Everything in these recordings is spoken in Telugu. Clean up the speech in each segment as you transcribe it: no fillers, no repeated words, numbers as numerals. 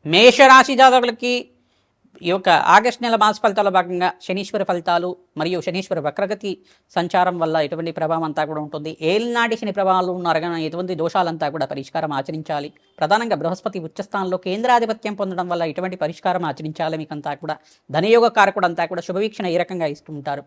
మేషరాశి జాతకులకి ఈ యొక్క ఆగస్టు నెల మాస ఫలితాల్లో భాగంగా శనీశ్వర ఫలితాలు మరియు శనీశ్వర వక్రగతి సంచారం వల్ల ఎటువంటి ప్రభావం అంతా కూడా ఉంటుంది. ఏలినాటి శని ప్రభావాలు ఉన్నారు కానీ ఎటువంటి దోషాలంతా కూడా పరిష్కారం ఆచరించాలి. ప్రధానంగా బృహస్పతి ఉచ్చస్థానంలో కేంద్రాధిపత్యం పొందడం వల్ల ఎటువంటి పరిష్కారం ఆచరించాలి మీకంతా కూడా. ధనయోగ కారకుడు అంతా కూడా శుభవీక్షణ ఈ రకంగా ఇస్తూ ఉంటారు.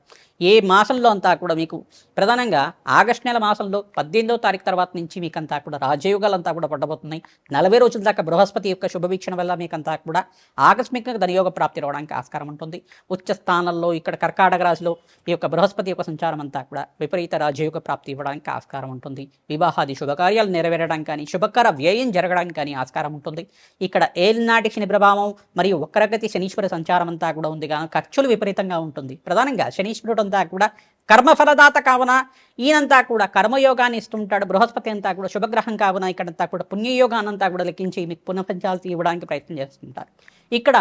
ఏ మాసంలో అంతా కూడా మీకు ప్రధానంగా ఆగస్టు నెల మాసంలో 18వ తారీఖు తర్వాత నుంచి మీకంతా కూడా రాజయోగాలంతా కూడా పడబోతున్నాయి. 40 రోజుల దాకా బృహస్పతి యొక్క శుభవీక్షణ వల్ల మీకంతా కూడా ఆకస్మికంగా ధనయోగ ప్రాప్తి రావడానికి ఆస్కారం ఉంటుంది. ఉచ్చ స్థానంలో ఇక్కడ కర్కాటక రాశిలో ఈ యొక్క బృహస్పతి యొక్క సంచారం అంతా కూడా విపరీత రాజయోగ ప్రాప్తి ఇవ్వడానికి ఆస్కారం ఉంటుంది. వివాహాది శుభకార్యాలు నెరవేరడానికి కానీ శుభకర వ్యయం జరగడానికి కానీ ఆస్కారం ఉంటుంది. ఇక్కడ ఏలినాటి శని ప్రభావం మరియు వక్రగతి శనీశ్వర సంచారం అంతా కూడా ఉంది కానీ ఖర్చులు విపరీతంగా ఉంటుంది. ప్రధానంగా శనీశ్వరుడు అంతా కూడా కర్మఫలదాత కావున ఈయనంతా కూడా కర్మయోగాన్ని ఇస్తుంటాడు. బృహస్పతి అంతా కూడా శుభగ్రహం కావున ఇక్కడంతా కూడా పుణ్యయోగానంతా కూడా లెక్కించి మీకు పునఃపంచాల్సి ఇవ్వడానికి ప్రయత్నం చేస్తుంటారు. ఇక్కడ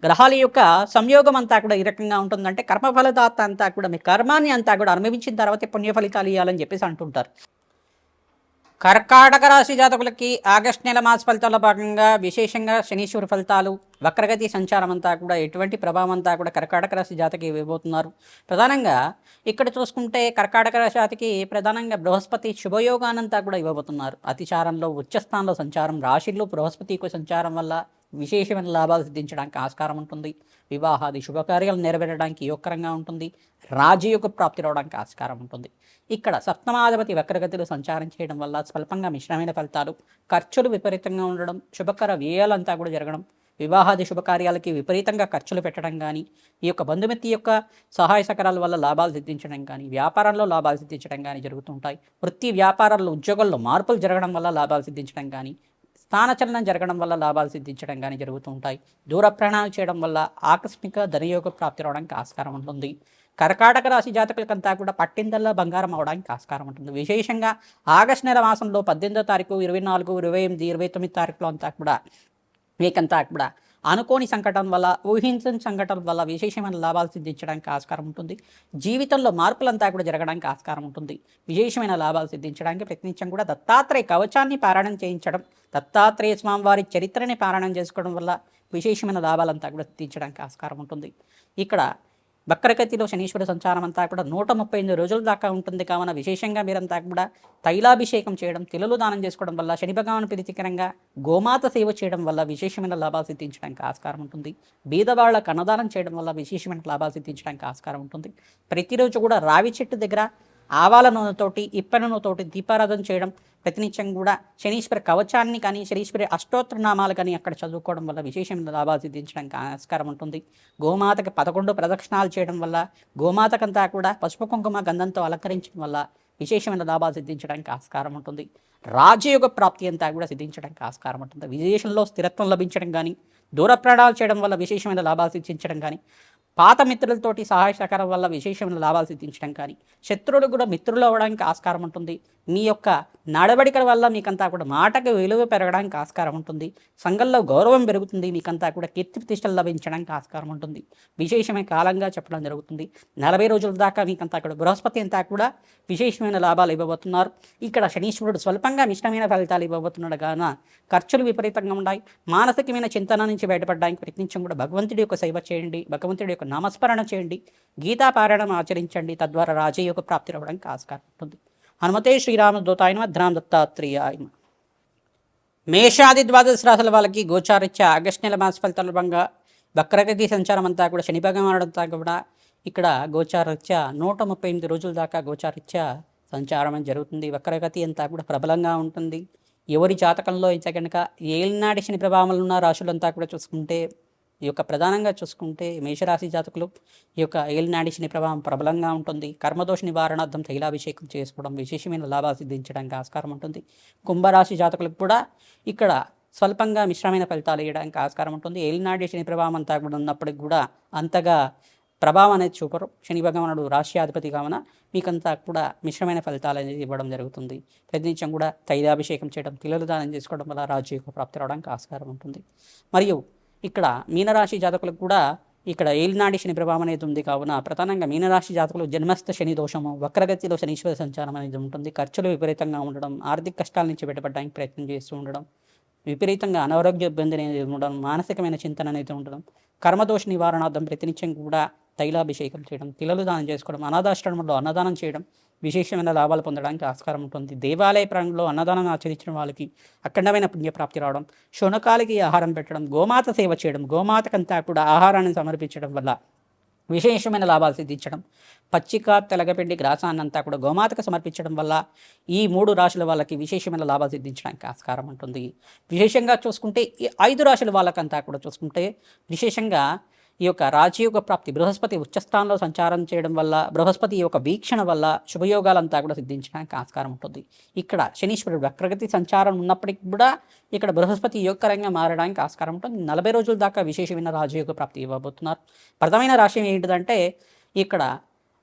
గ్రహాల యొక్క సంయోగం అంతా కూడా ఈ రకంగా ఉంటుందంటే కర్మఫలదాత అంతా కూడా మీ కర్మాన్ని అంతా కూడా అనుభవించిన తర్వాత పుణ్య ఫలితాలు ఇవ్వాలని చెప్పేసి అంటుంటారు. కర్కాటక రాశి జాతకులకి ఆగస్టు నెల మాస ఫలితాల్లో భాగంగా విశేషంగా శనీశ్వర ఫలితాలు వక్రగతి సంచారం అంతా కూడా ఎటువంటి ప్రభావం అంతా కూడా కర్కాటక రాశి జాతకి ఇవ్వబోతున్నారు. ప్రధానంగా ఇక్కడ చూసుకుంటే కర్కాటక రాశి జాతికి ప్రధానంగా బృహస్పతి శుభయోగానంతా కూడా ఇవ్వబోతున్నారు. అతిచారంలో ఉచ్చస్థానంలో సంచారం రాశిలో బృహస్పతి సంచారం వల్ల విశేషమైన లాభాలు సిద్ధించడానికి ఆస్కారం ఉంటుంది. వివాహాది శుభకార్యాలు నెరవేరడానికి యోగకరంగా ఉంటుంది. రాజయోగ ప్రాప్తి రావడానికి ఆస్కారం ఉంటుంది. ఇక్కడ సప్తమాధిపతి వక్రగతిలో సంచారం చేయడం వల్ల స్వల్పంగా మిశ్రమైన ఫలితాలు, ఖర్చులు విపరీతంగా ఉండడం, శుభకర వ్యయాలంతా కూడా జరగడం, వివాహాది శుభకార్యాలకి విపరీతంగా ఖర్చులు పెట్టడం కానీ, ఈ యొక్క బంధుమిత్తి యొక్క సహాయ సహకారాల వల్ల లాభాలు సిద్ధించడం కానీ, వ్యాపారంలో లాభాలు సిద్ధించడం కానీ జరుగుతుంటాయి. వృత్తి వ్యాపారాల్లో ఉద్యోగాల్లో మార్పులు జరగడం వల్ల లాభాలు సిద్ధించడం కానీ, స్థానచలనం జరగడం వల్ల లాభాలు సిద్ధించడం కానీ జరుగుతూ ఉంటాయి. దూర ప్రయాణాలు చేయడం వల్ల ఆకస్మిక ధనయోగ ప్రాప్తి రావడానికి ఆస్కారం ఉంటుంది. కర్కాటక రాశి జాతకులకంతా కూడా పట్టిందల్లా బంగారం అవడానికి ఆస్కారం ఉంటుంది. విశేషంగా ఆగస్టు నెల మాసంలో 18వ తారీఖు, 24, 28, 29 తారీఖులో అంతా కూడా మీకంతా కూడా అనుకోని సంఘటన వల్ల ఊహించని సంఘటన వల్ల విశేషమైన లాభాలు సిద్ధించడానికి ఆస్కారం ఉంటుంది. జీవితంలో మార్పులంతా కూడా జరగడానికి ఆస్కారం ఉంటుంది. విశేషమైన లాభాలు సిద్ధించడానికి ప్రయత్నించడం కూడా దత్తాత్రేయ కవచాన్ని పారాయణం చేయించడం, దత్తాత్రేయ స్వామివారి చరిత్రని పారాయణం చేసుకోవడం వల్ల విశేషమైన లాభాలంతా కూడా సిద్ధించడానికి ఆస్కారం ఉంటుంది. ఇక్కడ వక్రగతిలో శనీశ్వర సంచారం అంతా కూడా 138 రోజుల దాకా ఉంటుంది కావున విశేషంగా మీరంతా కూడా తైలాభిషేకం చేయడం, తిలలు దానం చేసుకోవడం వల్ల, శని భగవాన్ ప్రీతికరంగా గోమాత సేవ చేయడం వల్ల విశేషమైన లాభాలు సిద్ధించడానికి ఆస్కారం ఉంటుంది. బీదవాళ్ళకు అన్నదానం చేయడం వల్ల విశేషమైన లాభాలు సిద్ధించడానికి ఆస్కారం ఉంటుంది. ప్రతిరోజు కూడా రావి చెట్టు దగ్గర ఆవాల నూనెతోటి, ఇప్ప నూనెతోటి దీపారాధన చేయడం, ప్రతినిత్యం కూడా శనీశ్వర కవచాన్ని కానీ శనీశ్వరి అష్టోత్తర నామాలు కానీ అక్కడ చదువుకోవడం వల్ల విశేషమైన లాభాలు సిద్ధించడానికి ఆస్కారం ఉంటుంది. గోమాతకి 11 ప్రదక్షిణాలు చేయడం వల్ల, గోమాతకంతా కూడా పసుపు కుంకుమ గంధంతో అలంకరించడం వల్ల విశేషమైన లాభాలు సిద్ధించడానికి ఆస్కారం ఉంటుంది. రాజయోగ ప్రాప్తి అంతా కూడా సిద్ధించడానికి ఆస్కారం ఉంటుంది. విదేశంలో స్థిరత్వం లభించడం కానీ, దూర ప్రయాణాలు చేయడం వల్ల విశేషమైన లాభాలు సిద్ధించడం కానీ, పాత మిత్రులతోటి సహాయ సహకారం వల్ల విశేషమైన లాభాలు సిద్ధించడం కానీ, శత్రువులు కూడా మిత్రులు అవ్వడానికి ఆస్కారం ఉంటుంది. మీ యొక్క నడవడికల వల్ల మీకంతా కూడా మాటకు విలువ పెరగడానికి ఆస్కారం ఉంటుంది. సంఘంలో గౌరవం పెరుగుతుంది. మీకంతా కూడా కీర్తి ప్రతిష్టలు లభించడానికి ఆస్కారం ఉంటుంది. విశేషమైన కాలంగా చెప్పడం జరుగుతుంది. 40 రోజుల దాకా మీకంతా కూడా బృహస్పతి అంతా కూడా విశేషమైన లాభాలు ఇవ్వబోతున్నారు. ఇక్కడ శనీశ్వరుడు స్వల్పంగా మిశ్రమైన ఫలితాలు ఇవ్వబోతున్నాడు కావున ఖర్చులు విపరీతంగా ఉన్నాయి. మానసికమైన చింతన నుంచి బయటపడడానికి ప్రయత్నించడం కూడా భగవంతుడి యొక్క సేవ చేయండి, భగవంతుడి యొక్క నామస్మరణ చేయండి, గీతాపారాయణం ఆచరించండి. తద్వారా రాజయోగ ప్రాప్తి రావడానికి ఆస్కారం ఉంటుంది. హనుమతే శ్రీరామ దూతాయ నమః. ధ్రాం దత్తాత్రేయాయ నమః. మేషాది ద్వాదశ రాశుల వాళ్ళకి గోచారిత్య ఆగస్టు నెల మాస ఫలితాల భాగంగా వక్రగతి సంచారం అంతా కూడా శని భగవానుడు అంతా కూడా ఇక్కడ గోచారిత్య 138 రోజుల దాకా గోచారిత్య సంచారం జరుగుతుంది. వక్రగతి అంతా కూడా ప్రబలంగా ఉంటుంది. ఎవరి జాతకంలో అయితే కనుక ఏలినాటి శని ప్రభావాలు ఉన్న రాశులంతా కూడా చూసుకుంటే, ఈ యొక్క ప్రధానంగా చూసుకుంటే మేషరాశి జాతకులు ఈ యొక్క ఏలినాటి శని ప్రభావం ప్రబలంగా ఉంటుంది. కర్మదోష నివారణార్థం తైలాభిషేకం చేసుకోవడం విశేషమైన లాభాలు సిద్ధించడానికి ఆస్కారం ఉంటుంది. కుంభరాశి జాతకులకు కూడా ఇక్కడ స్వల్పంగా మిశ్రమైన ఫలితాలు ఇవ్వడానికి ఆస్కారం ఉంటుంది. ఏలినాటి శని ప్రభావం అంతా కూడా ఉన్నప్పటికి కూడా అంతగా ప్రభావం అనేది చూపరు. శని భగవానుడు రాష్ట్రాధిపతి కావున మీకంతా కూడా మిశ్రమైన ఫలితాలు అనేది ఇవ్వడం జరుగుతుంది. ప్రతినిత్యం కూడా తైలాభిషేకం చేయడం, తిలలు దానం చేసుకోవడం వల్ల రాజయోగ ప్రాప్తి రావడానికి ఆస్కారం ఉంటుంది. మరియు ఇక్కడ మీనరాశి జాతకులకు కూడా ఇక్కడ ఏలినాటి శని ప్రభావం అనేది ఉంది కావున ప్రధానంగా మీనరాశి జాతకులు జన్మస్థ శని దోషము, వక్రగతిలో శనీశ్వర సంచారం అనేది ఉంటుంది. ఖర్చులు విపరీతంగా ఉండడం, ఆర్థిక కష్టాల నుంచి బయటపడడానికి ప్రయత్నం చేస్తూ ఉండడం, విపరీతంగా అనారోగ్య ఇబ్బంది అనేది ఉండడం, మానసికమైన చింతన అనేది ఉండడం, కర్మదోష నివారణార్థం ప్రతినిత్యం కూడా తైలాభిషేకం చేయడం, తిలలు దానం చేసుకోవడం, అనాథాశ్రమంలో అన్నదానం చేయడం విశేషమైన లాభాలు పొందడానికి ఆస్కారం ఉంటుంది. దేవాలయ ప్రాంగంలో అన్నదానం ఆచరించిన వాళ్ళకి అఖండమైన పుణ్యప్రాప్తి రావడం, శునకాలకి ఆహారం పెట్టడం, గోమాత సేవ చేయడం, గోమాతకంతా కూడా ఆహారాన్ని సమర్పించడం వల్ల విశేషమైన లాభాలు సిద్ధించడం, పచ్చిక తెలగపిండి గ్రాసాన్నంతా కూడా గోమాతకు సమర్పించడం వల్ల ఈ 3 రాశుల వాళ్ళకి విశేషమైన లాభాలు సిద్ధించడానికి ఆస్కారం ఉంటుంది. విశేషంగా చూసుకుంటే ఈ 5 రాశుల వాళ్ళకంతా కూడా చూసుకుంటే విశేషంగా ఈ యొక్క రాజయోగ ప్రాప్తి, బృహస్పతి ఉచ్చస్థానంలో సంచారం చేయడం వల్ల, బృహస్పతి యొక్క వీక్షణ వల్ల శుభయోగాలంతా కూడా సిద్ధించడానికి ఆస్కారం ఉంటుంది. ఇక్కడ శనీశ్వరుడు వక్రగతి సంచారం ఉన్నప్పటికీ కూడా ఇక్కడ బృహస్పతి యోగకరంగా మారడానికి ఆస్కారం ఉంటుంది. 40 రోజుల దాకా విశేషమైన రాజయోగ ప్రాప్తి ఇవ్వబోతున్నారు. ప్రథమైన రాశి ఏంటిదంటే ఇక్కడ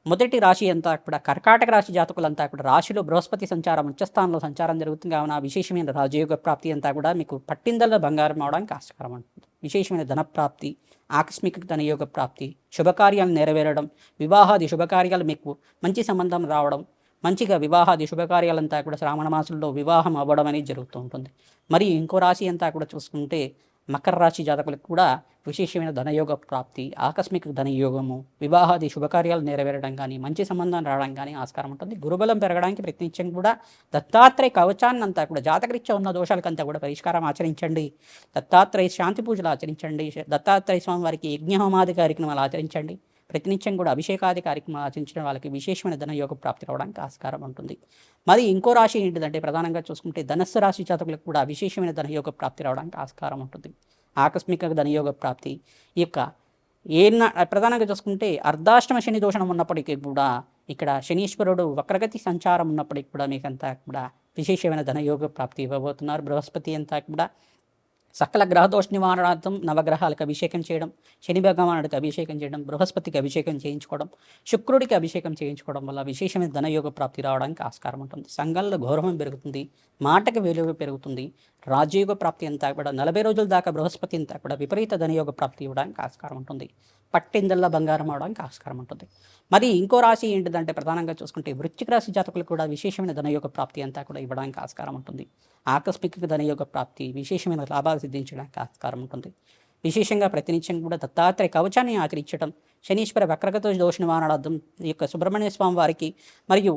మొదటి రాశి అంతా కూడా కర్కాటక రాశి జాతకులంతా కూడా రాశిలో బృహస్పతి సంచారం ఉచ్చస్థానంలో సంచారం జరుగుతుంది. కావున విశేషమైన రాజయోగ ప్రాప్తి అంతా కూడా మీకు పట్టిందల బంగారం అవడానికి ఆస్కారం ఉంటుంది. విశేషమైన ధనప్రాప్తి, ఆకస్మిక ధనయోగ ప్రాప్తి, శుభకార్యాలు నెరవేరడం, వివాహాది శుభకార్యాలు మీకు మంచి సంబంధం రావడం, మంచిగా వివాహాది శుభకార్యాలంతా కూడా శ్రావణ మాసంలో వివాహం అవ్వడం అనేది జరుగుతూ ఉంటుంది. మరి ఇంకో రాశి అంతా కూడా చూసుకుంటే మకర రాశి జాతకులకు కూడా విశేషమైన ధనయోగ ప్రాప్తి, ఆకస్మిక ధనయోగము, వివాహాది శుభకార్యాలు నెరవేరడం కానీ, మంచి సంబంధం రావడం కానీ ఆస్కారం ఉంటుంది. గురుబలం పెరగడానికి ప్రతినిత్యం కూడా దత్తాత్రేయ కవచాన్నంతా కూడా జాతకరీత్యా ఉన్న దోషాలకంతా కూడా పరిష్కారం ఆచరించండి. దత్తాత్రేయ శాంతి పూజలు ఆచరించండి. దత్తాత్రేయ స్వామి వారికి యజ్ఞహోమాది కార్యక్రమాలు ఆచరించండి. ప్రతినిత్యం కూడా అభిషేకాది కార్యక్రమాలు ఆచరించిన వాళ్ళకి విశేషమైన ధనయోగ ప్రాప్తి రావడానికి ఆస్కారం ఉంటుంది. మరి ఇంకో రాశి ఏంటిదంటే ప్రధానంగా చూసుకుంటే ధనస్సు రాశి జాతకులకు కూడా విశేషమైన ధనయోగ ప్రాప్తి రావడానికి ఆస్కారం ఉంటుంది. ఆకస్మిక ధనయోగ ప్రాప్తి ఈ యొక్క ప్రధానంగా చూసుకుంటే అర్ధాష్టమ శని దోషణం ఉన్నప్పటికీ కూడా ఇక్కడ శనీశ్వరుడు వక్రగతి సంచారం ఉన్నప్పటికీ కూడా మీకంతా కూడా విశేషమైన ధనయోగ ప్రాప్తి ఇవ్వబోతున్నారు. బృహస్పతి అంతా కూడా సకల గ్రహదోష నివారణార్థం నవగ్రహాలకు అభిషేకం చేయడం, శని భగవానుడికి అభిషేకం చేయడం, బృహస్పతికి అభిషేకం చేయించుకోవడం, శుక్రుడికి అభిషేకం చేయించుకోవడం వల్ల విశేషమైన ధనయోగ ప్రాప్తి రావడానికి ఆస్కారం ఉంటుంది. సంఘంలో గౌరవం పెరుగుతుంది, మాటకి విలువ పెరుగుతుంది. రాజయోగ ప్రాప్తి అంతా కూడా 40 రోజుల దాకా బృహస్పతి అంతా కూడా విపరీత ధనయోగ ప్రాప్తి ఇవ్వడానికి ఆస్కారం ఉంటుంది. పట్టిందల్లా బంగారం అవడానికి ఆస్కారం ఉంటుంది. మరి ఇంకో రాశి ఏంటిదంటే ప్రధానంగా చూసుకుంటే వృశ్చిక రాశి జాతకులు కూడా విశేషమైన ధనయోగ ప్రాప్తి అంతా కూడా ఇవ్వడానికి ఆస్కారం ఉంటుంది. ఆకస్మిక ధనయోగ ప్రాప్తి, విశేషమైన లాభాలు సిద్ధించడానికి ఆస్కారం ఉంటుంది. విశేషంగా ప్రతినిత్యం కూడా దత్తాత్రేయ కవచాన్ని ఆచరించడం, శనీశ్వర వక్రగత దోష నివారణార్థం ఈ యొక్క సుబ్రహ్మణ్య స్వామి వారికి మరియు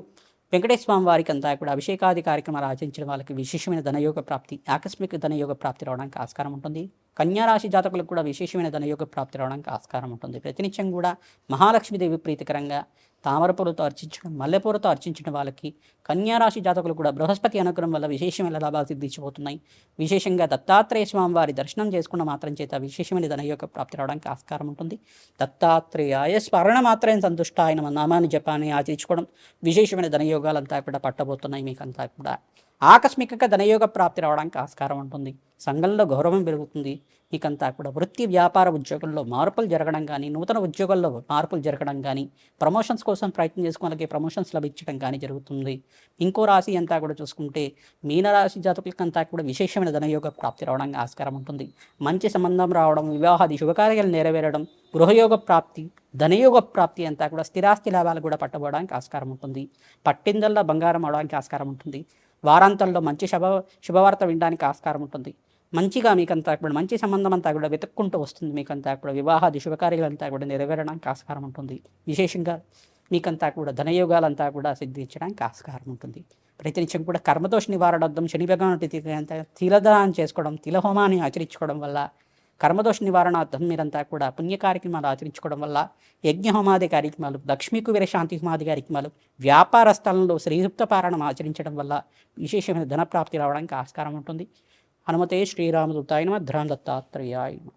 వెంకటేశ్వర స్వామి వారికి అంతా కూడా అభిషేకాది కార్యక్రమాలు ఆచరించిన వాళ్ళకి విశేషమైన ధనయోగ ప్రాప్తి, ఆకస్మిక ధనయోగ ప్రాప్తి రావడానికి ఆస్కారం ఉంటుంది. కన్యారాశి జాతకులకు కూడా విశేషమైన ధనయోగ ప్రాప్తి రావడానికి ఆస్కారం ఉంటుంది. ప్రతినిత్యం కూడా మహాలక్ష్మీదేవి ప్రీతికరంగా తామరపూలతో అర్చించడం, మల్లెపూలతో అర్చించిన వాళ్ళకి కన్యారాశి జాతకులు కూడా బృహస్పతి అనుగ్రహం వల్ల విశేషమైన లాభాలు సిద్ధించబోతున్నాయి. విశేషంగా దత్తాత్రేయ స్వామి వారి దర్శనం చేసుకున్న మాత్రం చేత విశేషమైన ధనయోగ ప్రాప్తి రావడానికి ఆస్కారం ఉంటుంది. దత్తాత్రేయాయ స్మరణ మాత్రం సంతుష్ట ఆయన నామాన్ని జపాన్ని ఆచరించుకోవడం విశేషమైన ధనయోగాలంతా కూడా పట్టబోతున్నాయి. మీకంతా కూడా ఆకస్మికంగా ధనయోగ ప్రాప్తి రావడానికి ఆస్కారం ఉంటుంది. సంఘంలో గౌరవం పెరుగుతుంది. మీకంతా కూడా వృత్తి వ్యాపార ఉద్యోగంలో మార్పులు జరగడం కానీ, నూతన ఉద్యోగాల్లో మార్పులు జరగడం కానీ, ప్రమోషన్స్ కోసం ప్రయత్నం చేసుకోవడానికి ప్రమోషన్స్ లభించడం కానీ జరుగుతుంది. ఇంకో రాశి అంతా కూడా చూసుకుంటే మీనరాశి జాతకులకంతా కూడా విశేషమైన ధనయోగ ప్రాప్తి రావడానికి ఆస్కారం ఉంటుంది. మంచి సంబంధం రావడం, వివాహాది శుభకార్యాలు నెరవేరడం, గృహయోగ ప్రాప్తి, ధనయోగ ప్రాప్తి అంతా కూడా స్థిరాస్తి లాభాలు కూడా పట్టబోవడానికి ఆస్కారం ఉంటుంది. పట్టిందల్లా బంగారం అవడానికి ఆస్కారం ఉంటుంది. వారాంతంలో మంచి శుభవార్త వినడానికి ఆస్కారం ఉంటుంది. మంచిగా మీకంతా కూడా మంచి సంబంధం అంతా కూడా వెతుక్కుంటూ వస్తుంది. మీకంతా కూడా వివాహాది శుభకార్యాలంతా కూడా నెరవేరడానికి ఆస్కారం ఉంటుంది. విశేషంగా మీకంతా కూడా ధనయోగాలంతా కూడా సిద్ధించడానికి ఆస్కారం ఉంటుంది. ప్రతినిత్యం కూడా కర్మదోష నివారణార్థం శని భగవానుడి తిలదానం చేసుకోవడం, తిలహోమాన్ని ఆచరించుకోవడం వల్ల, కర్మదోష నివారణార్థం మీరంతా కూడా పుణ్య కార్యక్రమాలు ఆచరించుకోవడం వల్ల, యజ్ఞహోమాది కార్యక్రమాలు, లక్ష్మీ కుబేర శాంతి హోమాది కార్యక్రమాలు, వ్యాపార స్థలంలో శ్రీయుక్త పారాయణం ఆచరించడం వల్ల విశేషమైన ధనప్రాప్తి రావడానికి ఆస్కారం ఉంటుంది. హనుమతే శ్రీరామదూతాయ నమః. దత్తాత్రేయాయ నమః.